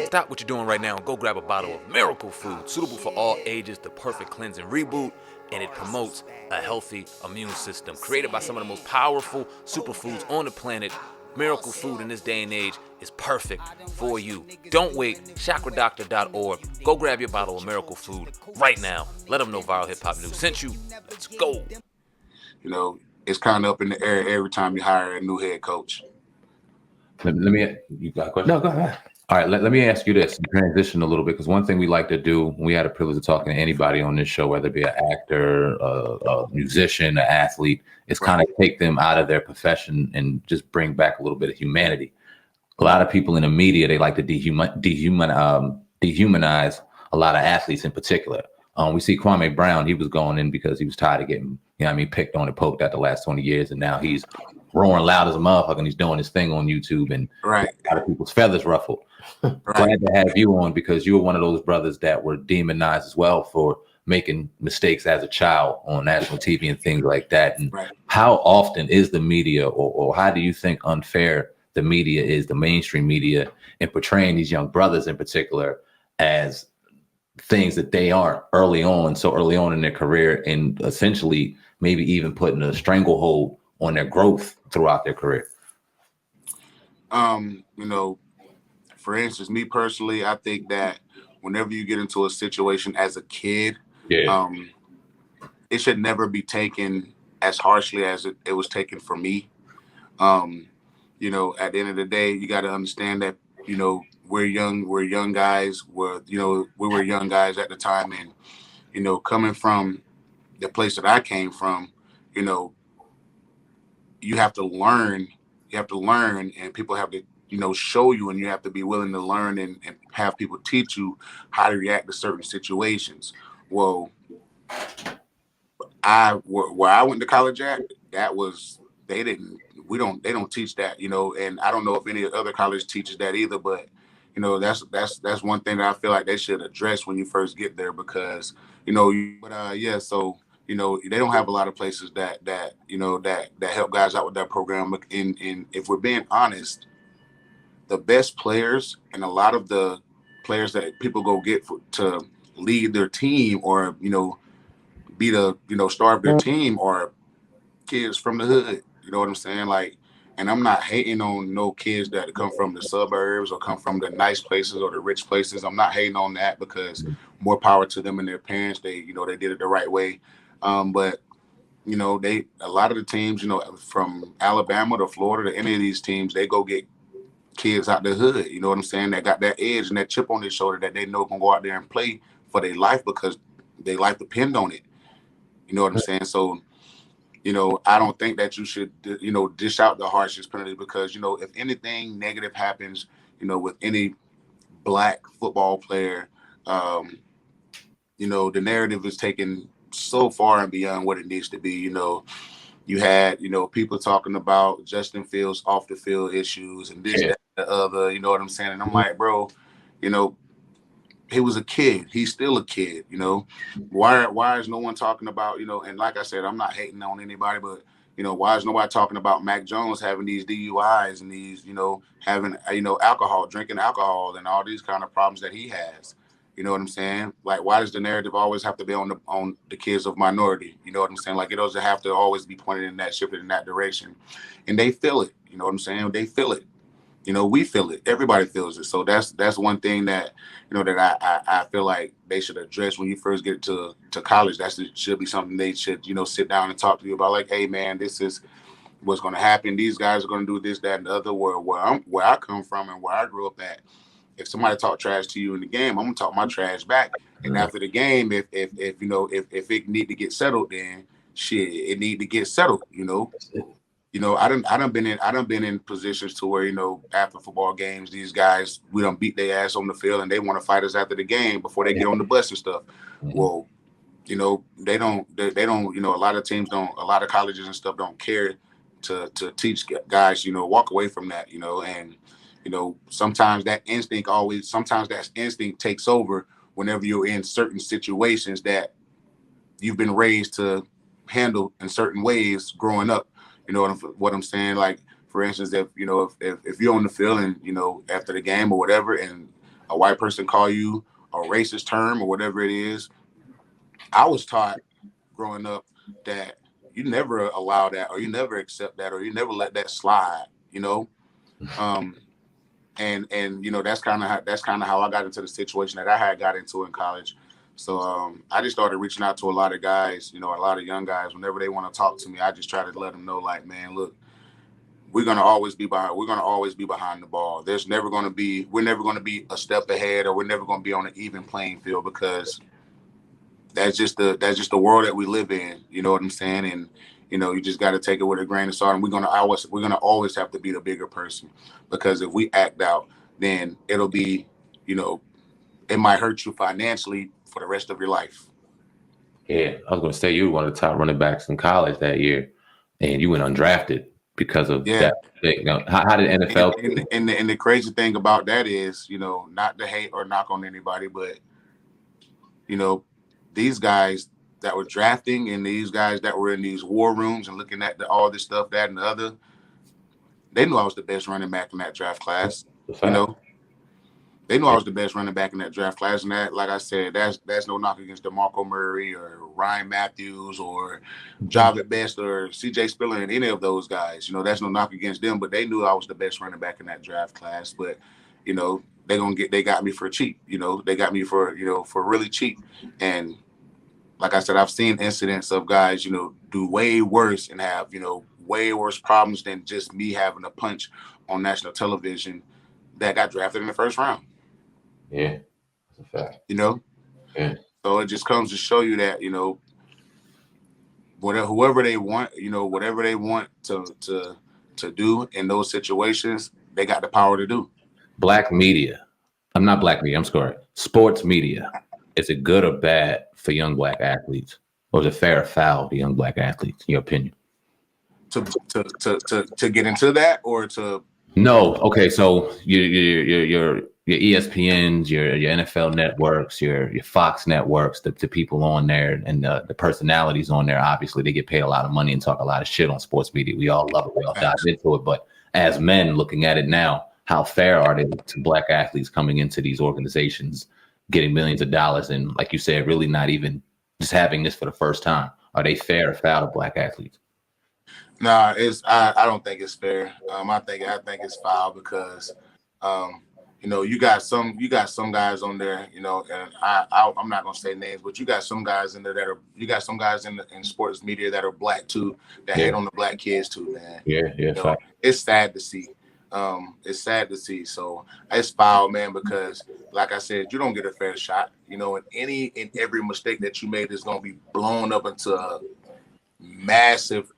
Stop what you're doing right now and go grab a bottle of Miracle Food, suitable for all ages, the perfect cleansing reboot, and it promotes a healthy immune system. Created by some of the most powerful superfoods on the planet, Miracle Food in this day and age is perfect for you. Don't wait, chakradoctor.org. Go grab your bottle of Miracle Food right now. Let them know Viral Hip Hop News sent you. Let's go. You know, it's kind of up in the air every time you hire a new head coach. Let me, you got a question? No, go ahead. All right, let me ask you this, transition a little bit, because one thing we like to do, when we had a privilege of talking to anybody on this show, whether it be an actor, a musician, an athlete, is kind of take them out of their profession and just bring back a little bit of humanity. A lot of people in the media, they like to dehumanize a lot of athletes in particular. We see Kwame Brown, he was going in because he was tired of getting, picked on and poked at the last 20 years, and now he's roaring loud as a motherfucker, and he's doing his thing on YouTube, and a lot of people's feathers ruffled. Glad to have you on, because you were one of those brothers that were demonized as well for making mistakes as a child on national TV and things like that. And how often is the media, or how do you think unfair the media is, the mainstream media, in portraying these young brothers in particular as things that they aren't so early on in their career, and essentially maybe even putting a stranglehold on their growth throughout their career? For instance, me personally, I think that whenever you get into a situation as a kid, it should never be taken as harshly as it was taken for me. At the end of the day, you got to understand that, we're young guys, we were young guys at the time. And, coming from the place that I came from, you have to learn, and people have to, show you, and you have to be willing to learn and have people teach you how to react to certain situations. Well, where I went to college at, they don't teach that, and I don't know if any other college teaches that either, but that's one thing that I feel like they should address when you first get there, because they don't have a lot of places that help guys out with that program. And if we're being honest, the best players and a lot of the players that people go get to lead their team, or be the star of their team, are kids from the hood. You know what I'm saying? Like, and I'm not hating on no kids that come from the suburbs or come from the nice places or the rich places. I'm not hating on that, because more power to them and their parents. They did it the right way. But a lot of the teams, from Alabama to Florida to any of these teams, they go get kids out the hood, you know what I'm saying, that got that edge and that chip on their shoulder that they know can go out there and play for their life, because their life depend on it. You know what I'm saying? So, I don't think that you should, dish out the harshest penalty, because, if anything negative happens, with any black football player, the narrative is taken so far and beyond what it needs to be. You had, people talking about Justin Fields off the field issues and this, that, the other, you know what I'm saying? And I'm like, bro, he was a kid. He's still a kid, Why is no one talking about, and like I said, I'm not hating on anybody, but, why is nobody talking about Mac Jones having these DUIs and these, having, drinking alcohol and all these kind of problems that he has? You know what I'm saying? Like, why does the narrative always have to be on the kids of minority? You know what I'm saying? Like, it doesn't have to always be pointed in that, shifted in that direction. And they feel it. You know what I'm saying? They feel it. We feel it. Everybody feels it. So that's one thing that, that I feel like they should address when you first get to college. That should be something they should, sit down and talk to you about. Like, hey, man, this is what's going to happen. These guys are going to do this, that, and the other. Where I come from and where I grew up at. If somebody talk trash to you in the game, I'm gonna talk my trash back. And after the game, if it need to get settled, then shit, it need to get settled. I done been in positions to where, after football games, these guys, we done beat their ass on the field and they want to fight us after the game before they get on the bus and stuff. Well, they don't, a lot of teams don't, a lot of colleges and stuff don't care to teach guys, walk away from that, and sometimes that instinct takes over whenever you're in certain situations that you've been raised to handle in certain ways growing up. You know what I'm saying? Like, for instance, if you're on the field and, after the game or whatever, and a white person call you a racist term or whatever it is, I was taught growing up that you never allow that, or you never accept that, or you never let that slide, you know. And you know, that's kind of how I got into the situation that I had got into in college. So I just started reaching out to a lot of guys, you know, a lot of young guys. Whenever they want to talk to me, I just try to let them know, like, man, look, we're gonna always be behind. We're gonna always be behind the ball. We're never gonna be a step ahead, or we're never gonna be on an even playing field, because that's just the world that we live in. You know what I'm saying? And you know, you just got to take it with a grain of salt. And we're gonna always have to be the bigger person, because if we act out, then it'll be, you know, it might hurt you financially for the rest of your life. Yeah, I was going to say you were one of the top running backs in college that year, and you went undrafted because of that thing. Now, how did NFL? And the crazy thing about that is, you know, not to hate or knock on anybody, but you know, these guys that were drafting and these guys that were in these war rooms and looking at all this stuff, that and the other, they knew I was the best running back in that draft class. You know, they knew I was the best running back in that draft class. And that, like I said, that's no knock against DeMarco Murray or Ryan Matthews or Javid Best or CJ Spiller and any of those guys. You know, that's no knock against them, but they knew I was the best running back in that draft class. But, you know, they got me for cheap. You know, they got me for really cheap. And like I said, I've seen incidents of guys, you know, do way worse and have, you know, way worse problems than just me having a punch on national television that got drafted in the first round. Yeah, that's a fact. You know? Yeah. So it just comes to show you that, you know, whoever they want, you know, whatever they want to do in those situations, they got the power to do. Black media. I'm not black media, I'm sorry. Sports media. Is it good or bad for young black athletes? Or is it fair or foul to young black athletes, in your opinion? To get into that, or to No. Okay, so your ESPNs, your NFL networks, your Fox networks, the people on there, and the personalities on there, obviously they get paid a lot of money and talk a lot of shit on sports media. We all love it. We all dive into it. But as men looking at it now, how fair are they to black athletes coming into these organizations, getting millions of dollars, and like you said, really not even just having this for the first time? Are they fair or foul to black athletes? Nah, I don't think it's fair. I think it's foul, because you know, you got some guys on there, you know, and I'm not gonna say names, but you got some guys in there some guys in sports media that are black too, that hate on the black kids too, man. Yeah. You know, it's sad to see. It's sad to see. So it's foul, man, because like I said, you don't get a fair shot. You know, and every mistake that you made is gonna be blown up into massive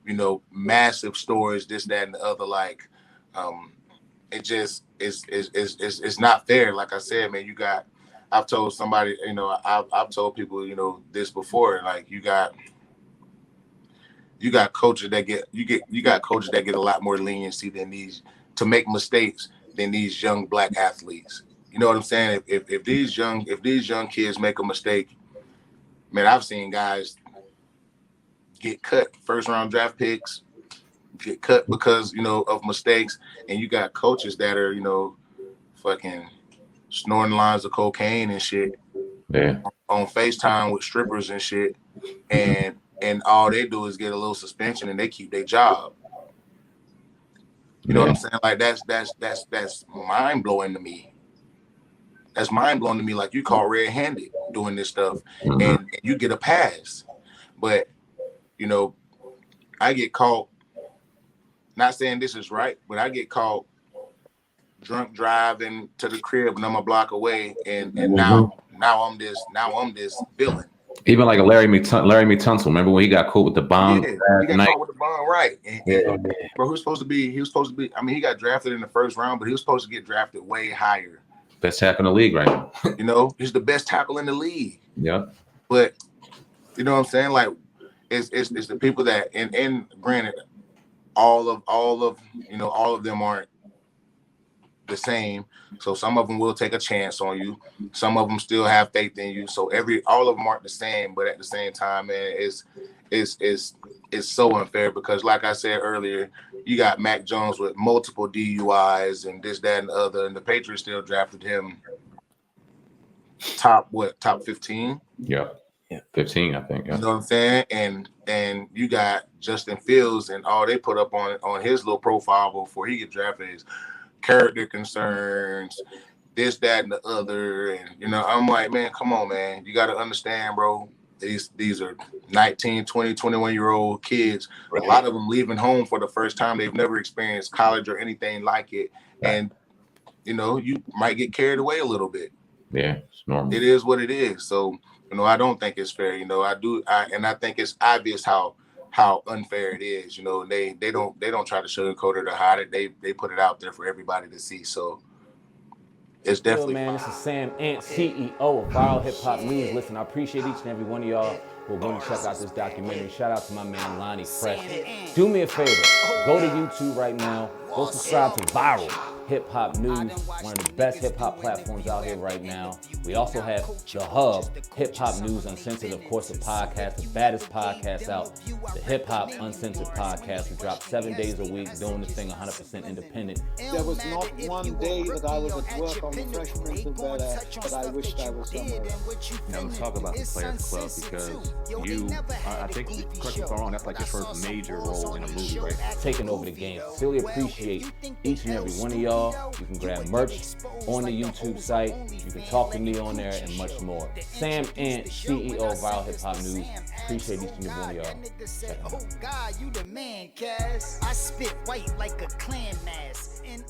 stories, this, that, and the other. Like, it just it's not fair. Like I said, man, I've told somebody, you know, I've told people, you know, this before. Like, you got coaches that get a lot more leniency than these to make mistakes than these young black athletes. You know what I'm saying? If these young kids make a mistake, man, I've seen guys get cut, first round draft picks get cut because, you know, of mistakes. And you got coaches that are, you know, fucking snorting lines of cocaine and shit, on FaceTime with strippers and shit, and all they do is get a little suspension and they keep their job. You know what I'm saying? Like, that's mind blowing to me. That's mind blowing to me. Like, you caught red-handed doing this stuff, and you get a pass. But, you know, I get caught. Not saying this is right, but I get caught drunk driving to the crib and I'm a block away, and now I'm this villain. Even like a Larry Tunsil. Remember when he got caught with the bomb? Yeah, he got caught with the bomb, right? Bro, he was supposed to be. I mean, he got drafted in the first round, but he was supposed to get drafted way higher. Best tackle in the league right now. You know, he's the best tackle in the league. Yeah. But you know what I'm saying? Like, it's the people that, and granted, all of them aren't the same. So some of them will take a chance on you. Some of them still have faith in you. So all of them aren't the same. But at the same time, man, it's so unfair, because like I said earlier, you got Mac Jones with multiple DUIs and this, that, and the other, and the Patriots still drafted him top 15. Yeah. 15, I think. Yeah. You know what I'm saying? And you got Justin Fields, and all they put up on his little profile before he get drafted is character concerns, this, that, and the other. And I'm like, man, come on, man. You got to understand, bro. These are 19, 20, 21-year-old kids. Right. A lot of them leaving home for the first time. They've never experienced college or anything like it. Right. And you might get carried away a little bit. Yeah, it's normal. It is what it is. So I don't think it's fair. I think it's obvious how unfair it is. They don't try to sugarcoat it or hide it. They put it out there for everybody to see. So it's definitely man. This is Sam Ant, CEO of Viral Hip Hop News. Listen, I appreciate each and every one of y'all who are going to check out this documentary. Shout out to my man Lonnie Fresh. Do me a favor, go to YouTube right now. Go subscribe to Viral Hip Hop News, one of the best hip hop platforms out here right now. We also have The Hub, Hip Hop News Uncensored, of course, the podcast, the baddest podcast out, the Hip Hop Uncensored podcast. We drop 7 days a week, doing this thing 100% independent. There was not one day that I was at work on the Fresh Prince of Bel-Air that I wished I was somewhere else. Now let's talk about the Players Club, because you, I think, correct me if I'm wrong, that's like your first major role in a movie, right? Taking over the game. Sincerely appreciate each and every one of y'all. You can grab merch on the YouTube site. You can talk to me on there and much more. Sam Ant, CEO of Viral Hip Hop News. Appreciate each and every one of y'all. Check it out. Oh God, you the man, Cass. I spit white like a clan mask. And